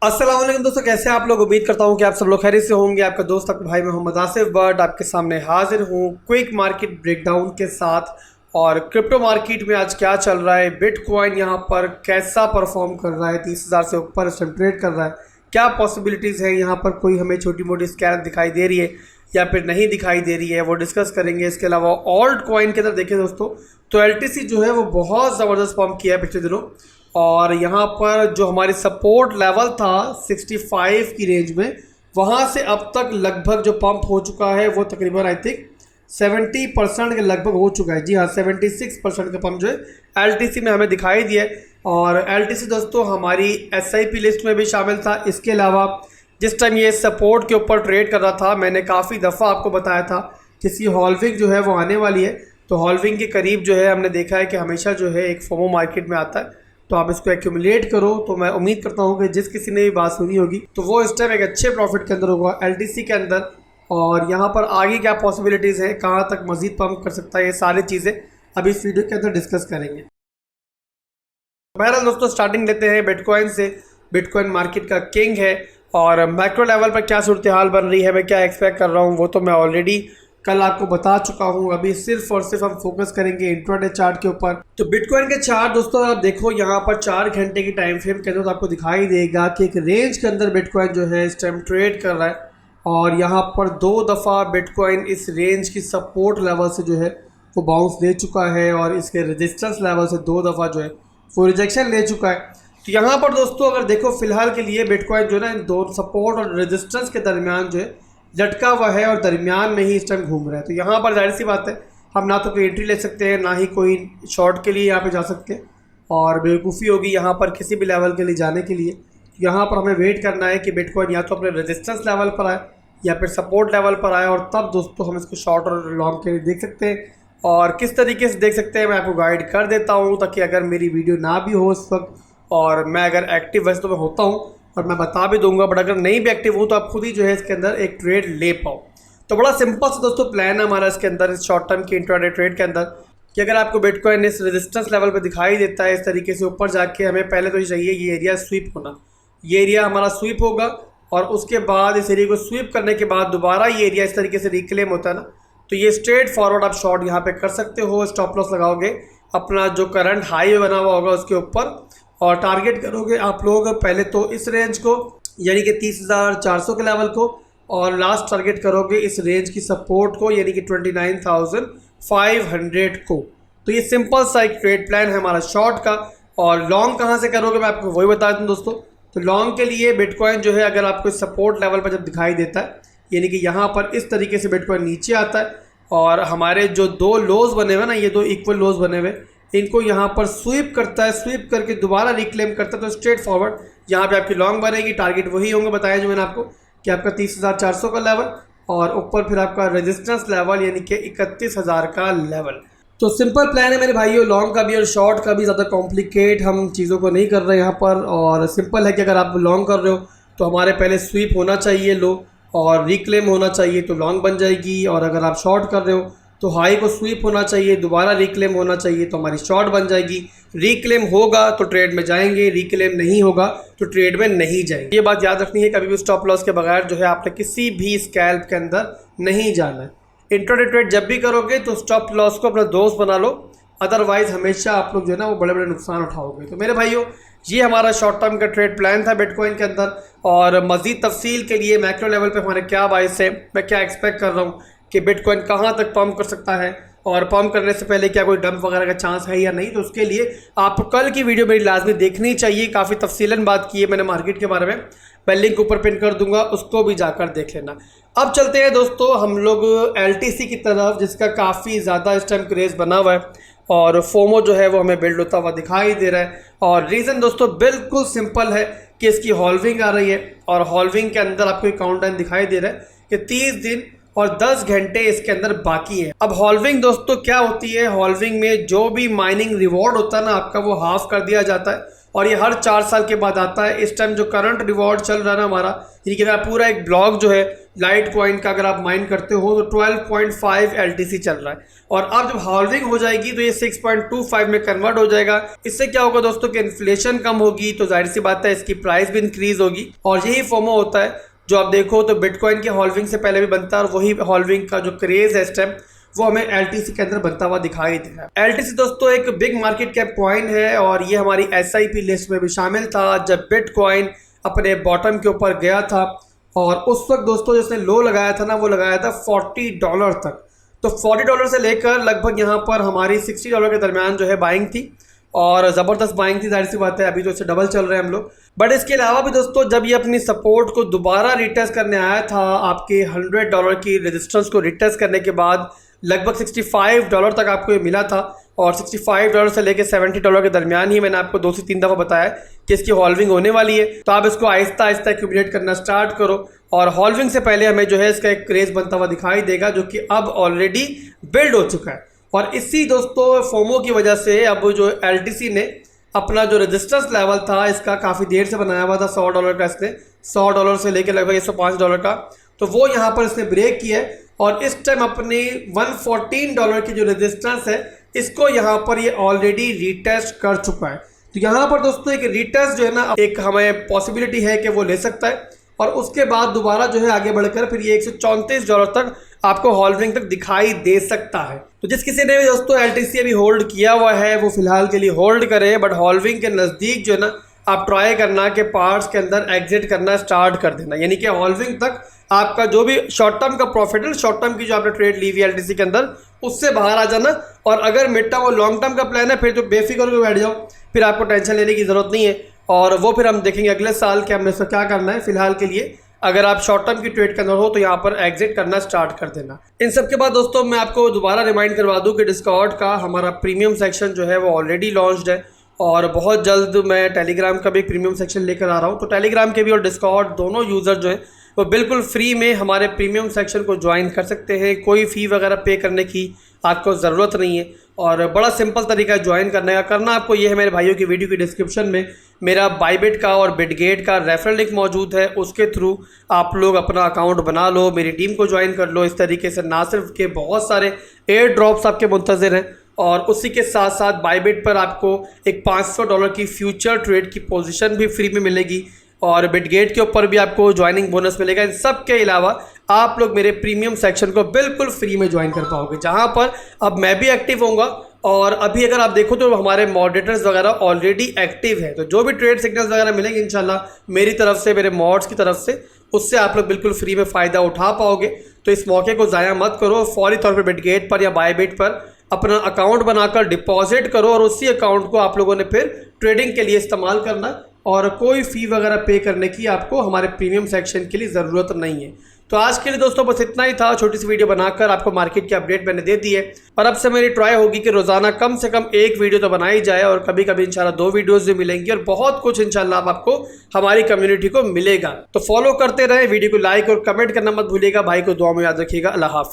अस्सलाम वालेकुम दोस्तों, कैसे हैं आप लोग। उम्मीद करता हूं कि आप सब लोग खैरियत से होंगे। आपका दोस्त आपका भाई मोहम्मद आसिफ बट आपके सामने हाजिर हूं क्विक मार्केट ब्रेकडाउन के साथ। और क्रिप्टो मार्केट में आज क्या चल रहा है, बिटकॉइन यहां पर कैसा परफॉर्म कर रहा है, 30,000 से ऊपर ट्रेड कर रहा है, क्या पॉसिबिलिटीज़ हैं यहाँ पर, कोई हमें छोटी मोटी स्कैम दिखाई दे रही है या फिर नहीं दिखाई दे रही है, वो डिस्कस करेंगे। इसके अलावा ऑल्ट कॉइन के अंदर देखें दोस्तों तो एलटीसी जो है वो बहुत ज़बरदस्त पंप किया है पिछले दिनों। और यहाँ पर जो हमारी सपोर्ट लेवल था 65 की रेंज में, वहाँ से अब तक लगभग जो पंप हो चुका है वो तकरीबन आई थिंक 70% के लगभग हो चुका है। जी हाँ, 76% का पंप जो है एलटीसी में हमें दिखाई दिया है। और एलटीसी दोस्तों हमारी एसआईपी लिस्ट में भी शामिल था। इसके अलावा जिस टाइम ये सपोर्ट के ऊपर ट्रेड कर रहा था, मैंने काफ़ी दफ़ा आपको बताया था कि इसकी हॉल्विंग जो है वो आने वाली है। तो हॉल्विंग के करीब जो है हमने देखा है कि हमेशा जो है एक फोमो मार्केट में आता है, तो आप इसको एक्यूमुलेट करो। तो मैं उम्मीद करता हूँ कि जिस किसी ने भी बात सुनी होगी तो वो इस टाइम एक अच्छे प्रॉफिट के अंदर होगा एलटीसी के अंदर। और यहाँ पर आगे क्या पॉसिबिलिटीज़ हैं, कहाँ तक मजीद पंप कर सकता है, ये सारी चीज़ें अभी इस वीडियो के अंदर डिस्कस करेंगे। बहरहाल दोस्तों स्टार्टिंग लेते हैं बिटकॉइन से। बिटकॉइन मार्केट का किंग है और मैक्रो लेवल पर क्या सूरत हाल बन रही है, मैं क्या एक्सपेक्ट कर रहा हूँ, वो तो मैं ऑलरेडी कल आपको बता चुका हूँ। अभी सिर्फ और सिर्फ हम फोकस करेंगे इंट्राडे चार्ट के ऊपर। तो बिटकॉइन के चार्ट दोस्तों आप देखो यहाँ पर 4 घंटे की टाइम फ्रेम के अंदर तो आपको दिखाई देगा कि एक रेंज के अंदर बिटकॉइन जो है इस टाइम ट्रेड कर रहा है। और यहाँ पर 2 दफ़ा बिटकॉइन इस रेंज की सपोर्ट लेवल से जो है वो बाउंस दे चुका है और इसके रेजिस्टेंस लेवल से 2 दफ़ा जो है वो रिजेक्शन ले चुका है। तो यहाँ पर दोस्तों अगर देखो फिलहाल के लिए बिटकॉइन जो है ना इन 2 सपोर्ट और रेजिस्टेंस के दरमियान जो है लटका हुआ है और दरमियान में ही इस टाइम घूम रहा है। तो यहाँ पर जाहिर सी बात है हम ना तो कोई एंट्री ले सकते हैं, ना ही कोई शॉर्ट के लिए यहाँ पे जा सकते हैं। और बेवकूफ़ी होगी यहाँ पर किसी भी लेवल के लिए जाने के लिए। तो यहाँ पर हमें वेट करना है कि बिटकॉइन या तो अपने रेजिस्टेंस लेवल पर आए या फिर सपोर्ट लेवल पर आए, और तब दोस्तों हम इसको शॉर्ट और लॉन्ग के लिए देख सकते हैं। और किस तरीके से देख सकते हैं मैं आपको गाइड कर देता हूँ, ताकि अगर मेरी वीडियो ना भी हो उस वक्त और मैं अगर एक्टिव, वैसे तो मैं होता हूँ और मैं बता भी दूंगा, बट अगर नहीं भी एक्टिव हूँ तो आप खुद ही जो है इसके अंदर एक ट्रेड ले पाओ। तो बड़ा सिंपल से दोस्तों प्लान है हमारा इसके अंदर, इस शॉर्ट टर्म के इंट्राडे ट्रेड के अंदर, कि अगर आपको बिटकॉइन इस रेजिस्टेंस लेवल पे दिखाई देता है इस तरीके से ऊपर जाके, हमें पहले तो ये चाहिए ये एरिया स्वीप होना। ये एरिया हमारा स्वीप होगा और उसके बाद इस एरिया को स्वीप करने के बाद दोबारा ये एरिया इस तरीके से रिक्लेम होता है ना, तो ये स्ट्रेट फॉरवर्ड आप शॉर्ट यहाँ पे कर सकते हो। स्टॉप लॉस लगाओगे अपना जो करंट हाई बना हुआ होगा उसके ऊपर, और टारगेट करोगे आप लोग पहले तो इस रेंज को यानी कि 30,400 के लेवल को, और लास्ट टारगेट करोगे इस रेंज की सपोर्ट को यानी कि 29,500 को। तो ये सिंपल सा एक ट्रेड प्लान है हमारा शॉर्ट का। और लॉन्ग कहाँ से करोगे मैं आपको वही बता दूँ दोस्तों। तो लॉन्ग के लिए बिटकॉइन जो है अगर आपको सपोर्ट लेवल पर जब दिखाई देता है, यानी कि यहाँ पर इस तरीके से बिटकॉइन नीचे आता है और हमारे जो 2 लोज बने हुए ना, ये 2 इक्वल लोज बने हुए, इनको यहाँ पर स्वीप करता है, स्वीप करके दोबारा रिक्लेम करता है, तो स्ट्रेट फॉरवर्ड यहाँ पे आपकी लॉन्ग बनेगी। टारगेट वही होंगे बताया जो मैंने आपको कि आपका 30,400 का लेवल और ऊपर फिर आपका रेजिस्टेंस लेवल यानी कि 31,000 का लेवल। तो सिंपल प्लान है मेरे भाइयों, लॉन्ग का भी और शॉर्ट का भी। ज़्यादा कॉम्प्लिकेट हम चीज़ों को नहीं कर रहे यहाँ पर। और सिंपल है कि अगर आप लॉन्ग कर रहे हो तो हमारे पहले स्वीप होना चाहिए लो और रिक्लेम होना चाहिए, तो लॉन्ग बन जाएगी। और अगर आप शॉर्ट कर रहे हो तो हाई को स्वीप होना चाहिए, दोबारा रिक्लेम होना चाहिए, तो हमारी शॉर्ट बन जाएगी। रिक्लेम होगा तो ट्रेड में जाएंगे, रिक्लेम नहीं होगा तो ट्रेड में नहीं जाएंगे। ये बात याद रखनी है, कभी भी स्टॉप लॉस के बगैर जो है आपने किसी भी स्कैल्प के अंदर नहीं जाना है। इंट्राडे ट्रेड जब भी करोगे तो स्टॉप लॉस को अपना दोस्त बना लो, अदरवाइज हमेशा आप लोग जो है ना वो बड़े बड़े नुकसान उठाओगे। तो मेरे भाइयों ये हमारा शॉर्ट टर्म का ट्रेड प्लान था बिटकॉइन के अंदर। और मज़ीद तफसील के लिए मैक्रो लेवल पे हमारे क्या बाइस है, मैं क्या एक्सपेक्ट कर रहा हूँ कि बिटकॉइन कहाँ तक पंप कर सकता है, और पंप करने से पहले क्या कोई डंप वगैरह का चांस है या नहीं, तो उसके लिए आपको कल की वीडियो मेरी लाजमी देखनी चाहिए। काफ़ी तफसीलन बात की है मैंने मार्केट के बारे में, मैं लिंक ऊपर पिन कर दूंगा, उसको भी जाकर देख लेना। अब चलते हैं दोस्तों हम लोग एलटीसी की तरफ, जिसका काफ़ी ज़्यादा इस टाइम क्रेज़ बना हुआ है और फोमो जो है वो हमें बिल्ड होता हुआ दिखाई दे रहा है। और रीज़न दोस्तों बिल्कुल सिंपल है कि इसकी हॉल्विंग आ रही है और हॉल्विंग के अंदर आपको एक काउंटडाउन दिखाई दे रहा है कि 30 दिन और 10 घंटे इसके अंदर बाकी है। अब हॉल्विंग दोस्तों क्या होती है, हॉल्विंग में जो भी माइनिंग रिवॉर्ड होता है ना आपका, वो हाफ कर दिया जाता है और ये हर 4 साल के बाद आता है। इस टाइम जो करंट रिवॉर्ड चल रहा है ना हमारा, यानी कि पूरा एक ब्लॉक जो है लाइट कॉइन का अगर आप माइन करते हो तो 12.5 LTC चल रहा है। और अब जब हाल्विंग हो जाएगी तो ये 6.25 में कन्वर्ट हो जाएगा। इससे क्या होगा दोस्तों कि इन्फ्लेशन कम होगी, तो जाहिर सी बात है इसकी प्राइस भी इंक्रीज होगी। और यही फोमो होता है जो आप देखो तो बिटकॉइन के हॉल्विंग से पहले भी बनता है, और वही हॉल्विंग का जो क्रेज है इस टाइम वो हमें LTC के अंदर बनता हुआ दिखाई दे रहा है। LTC दोस्तों एक बिग मार्केट कैप कॉइन है और ये हमारी SIP लिस्ट में भी शामिल था जब बिटकॉइन अपने बॉटम के ऊपर गया था। और उस वक्त दोस्तों जिसने लो लगाया था ना, वो लगाया था $40 तक। तो $40 से लेकर लगभग यहाँ पर हमारी $60 के दरमियान जो है बाइंग थी, और ज़बरदस्त बाइंग थी, जाहिर सी बात है अभी तो इससे डबल चल रहे हैं हम लोग। बट इसके अलावा भी दोस्तों जब ये अपनी सपोर्ट को दोबारा रिटेस्ट करने आया था, आपके $100 की रेजिस्टेंस को रिटेस्ट करने के बाद लगभग $65 तक आपको ये मिला था। और $65 से लेकर $70 के दरमियान ही मैंने आपको 2 से 3 दफ़ा बताया कि इसकी हॉल्विंग होने वाली है। तो आप इसको आहिस्ता आहिस्ता एक्यूमुलेट करना स्टार्ट करो, और हॉल्विंग से पहले हमें जो है इसका एक क्रेज बनता हुआ दिखाई देगा जो कि अब ऑलरेडी बिल्ड हो चुका है। और इसी दोस्तों फोमो की वजह से अब जो LTC ने अपना जो रेजिस्टेंस लेवल था इसका काफ़ी देर से बनाया हुआ था $100 का, इसने $100 से लेकर लगभग $105 का, तो वो यहाँ पर इसने ब्रेक किया है। और इस टाइम अपनी $114 की जो रेजिस्टेंस है इसको यहाँ पर ये ऑलरेडी रिटेस्ट कर चुका है। तो यहाँ पर दोस्तों एक रिटेस्ट जो है ना, एक हमें पॉसिबिलिटी है कि वो ले सकता है, और उसके बाद दोबारा जो है आगे बढ़कर फिर ये $134 तक आपको हॉल्विंग तक दिखाई दे सकता है। तो जिस किसी ने भी दोस्तों LTC अभी होल्ड किया हुआ है वो फिलहाल के लिए होल्ड करे, बट हॉल्विंग के नज़दीक जो है ना आप ट्राई करना कि पार्ट्स के अंदर एग्जिट करना स्टार्ट कर देना, यानी कि हॉल्विंग तक आपका जो भी शॉर्ट टर्म का प्रॉफिट है, शॉर्ट टर्म की जो आपने ट्रेड ली हुई LTC के अंदर, उससे बाहर आ जाना। और अगर मिड टर्म और लॉन्ग टर्म का प्लान है फिर तो बेफिक्र होकर बैठ जाओ, फिर आपको टेंशन लेने की ज़रूरत नहीं है। और वो फिर हम देखेंगे अगले साल कि हमने इसका क्या करना है। फिलहाल के लिए अगर आप शॉर्ट टर्म की ट्रेड के अंदर हो तो यहाँ पर एग्जिट करना स्टार्ट कर देना। इन सब के बाद दोस्तों मैं आपको दोबारा रिमाइंड करवा दूँ कि डिस्कॉर्ड का हमारा प्रीमियम सेक्शन जो है वो ऑलरेडी लॉन्च्ड है, और बहुत जल्द मैं टेलीग्राम का भी एक प्रीमियम सेक्शन लेकर आ रहा हूँ। तो टेलीग्राम के भी और डिस्कॉर्ड दोनों यूज़र जो है वो बिल्कुल फ्री में हमारे प्रीमियम सेक्शन को ज्वाइन कर सकते हैं। कोई फ़ी वगैरह पे करने की आपको ज़रूरत नहीं है, और बड़ा सिंपल तरीका है ज्वाइन करने का। करना आपको ये है, मेरे भाइयों की वीडियो की डिस्क्रिप्शन में मेरा बाईबिट का और बिटगेट का रेफरल लिंक मौजूद है, उसके थ्रू आप लोग अपना अकाउंट बना लो, मेरी टीम को ज्वाइन कर लो। इस तरीके से ना सिर्फ के बहुत सारे एयर ड्रॉप्स आपके मुंतज़िर हैं, और उसी के साथ साथ बाईबिट पर आपको एक $500 की फ्यूचर ट्रेड की पोजीशन भी फ्री में मिलेगी, और बिटगेट के ऊपर भी आपको ज्वाइनिंग बोनस मिलेगा। इन सब के अलावा आप लोग मेरे प्रीमियम सेक्शन को बिल्कुल फ्री में ज्वाइन कर पाओगे, जहां पर अब मैं भी एक्टिव होऊंगा। और अभी अगर आप देखो तो हमारे मॉडरेटर्स वगैरह ऑलरेडी एक्टिव है, तो जो भी ट्रेड सिग्नल्स वगैरह मिलेंगे इंशाल्लाह मेरी तरफ से, मेरे मॉड्स की तरफ से, उससे आप लोग बिल्कुल फ्री में फ़ायदा उठा पाओगे। तो इस मौके को ज़ाया मत करो, फौरी तौर पर बिटगेट पर या बाईबिट पर अपना अकाउंट बनाकर डिपॉजिट करो, और उसी अकाउंट को आप लोगों ने फिर ट्रेडिंग के लिए इस्तेमाल करना, और कोई फ़ी वगैरह पे करने की आपको हमारे प्रीमियम सेक्शन के लिए ज़रूरत नहीं है। तो आज के लिए दोस्तों बस इतना ही था, छोटी सी वीडियो बनाकर आपको मार्केट की अपडेट मैंने दे दी है। और अब से मेरी ट्राई होगी कि रोज़ाना कम से कम एक वीडियो तो बनाई जाए, और कभी कभी इंशाल्लाह 2 वीडियोज़ भी मिलेंगी, और बहुत कुछ इंशाल्लाह आपको हमारी कम्युनिटी को मिलेगा। तो फॉलो करते रहे, वीडियो को लाइक और कमेंट करना मत भूलिएगा। भाई को दुआ में याद रखिएगा। अल्लाह हाफ़िज़।